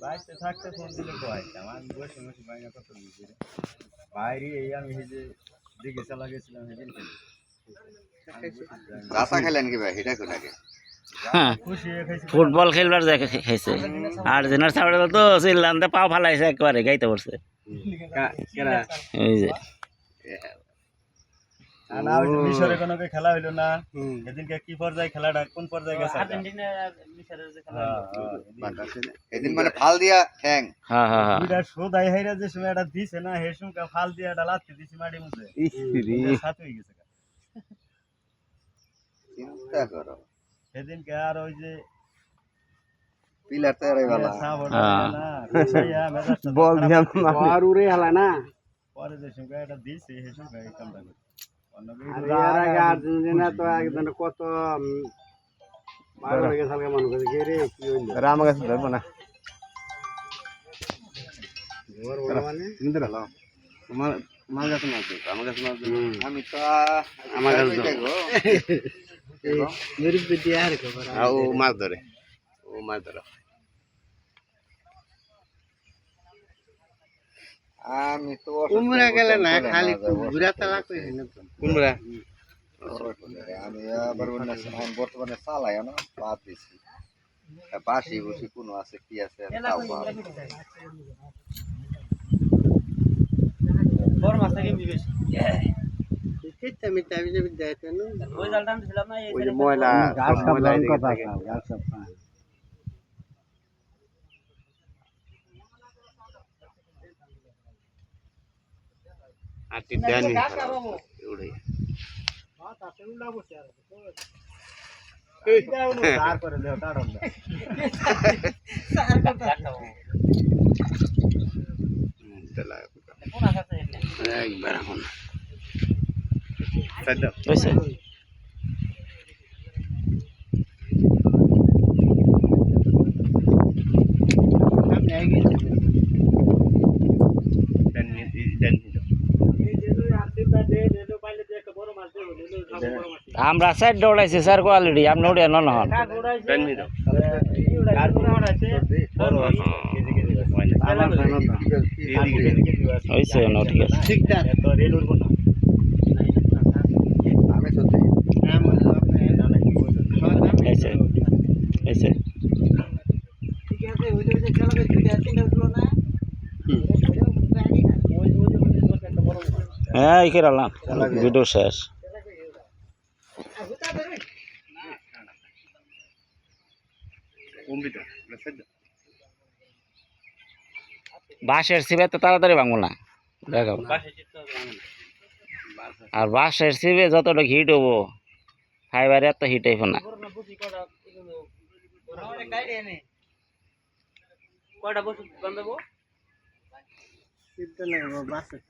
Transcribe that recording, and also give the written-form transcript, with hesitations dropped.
বাড়িতে থাকতে ফোন দিলে কয়তাম আমি বসে বসে বাইনা কত বুঝি রে বাইরে এই আমি এই যে দিকে চালা গেছিলাম সেদিন গাছা খেলেন কি ভাই এটা কোন আগে খুশি হয়ে খাইছি ফুটবল খেলবার যায় খাইছে আর জেনার সামনে তো চিল্লানতে পাও ফালাইছে একবারে গাইতে পড়ছে এই যে না ওই যে মিশরে কোনো খেলা হইলো না এদিনকে কি পর্যায়ে খেলাটা কোন পর্যায়ে গেছে আর্জেন্টিনা মিশরের যে খেলা এদিন মানে ফাল দিয়া ঠ্যাং হ্যাঁ হ্যাঁ হ্যাঁ দুইটা সোদাই হাইরা যে সময় এটা দিছে না হে সময় ফাল দিয়া এটা লাথি দিছি মাটি মুছে ইসরি সাথে হয়ে গেছে চিন্তা করো সেদিনকে আর ওই যে পিলার তৈরি वाला বল দিয়াম আর উড়ে হালা না পরে যে সময় এটা দিছে হে সময় এই কামটা করে আর আগে আর্জেন্টিনা তো একদম কত মার গেছে মানুষ কে রে কি হইলো রাম গাছ ধরবো না মানে কিন্তু হলো আমার আমার কাছে মাছ দিই আমার কাছে মাছ দিই আমি তো আমার কাছে মেরি বিটি আর খবর ও মাছ ধরে আমি তো কুমড়া গেলে না খালি ঘুরা তালা কইছে না তো কুমড়া আমি আবার বর্তমানে চালাই না বাদ দিছি বাসি বুসি কোনো আছে কি আছে তাও বাদ। বড় মাছ থেকে বেশি কিতা মিটা বিজে বিদাইতে না ওই জালটা দিছিলাম না ওই যে ময়লা গাছ সব ময়লা রং এদিকে কথা থাকে। গাছ সব আটি দেনি উড়ে সার করে দেও কারণ সার কথা চলা কোন আছে একবার এখন সাইড কইছে আমরা সাইড দৌড়াইছি স্যার কোয়ালিটি আপনি উড়ে নন হন হয়েছে না ঠিক আছে ঠিকঠাক আমি সত্যি হয়েছে হয়েছে ঠিক আছে ওই যে খেলা করতে তিনটা উঠলো না হ্যাঁ এই কেরালাম ভিডিও শেষ বাঁশের সিবে তো তাড়াতাড়ি ভাঙবো না দেখো আর বাঁশের সিবে যতটা হিট হবো ফাইবারে এত হিট হইব না কয়টা বছর বান্ধব সিদ্ধ লাগবে বাসে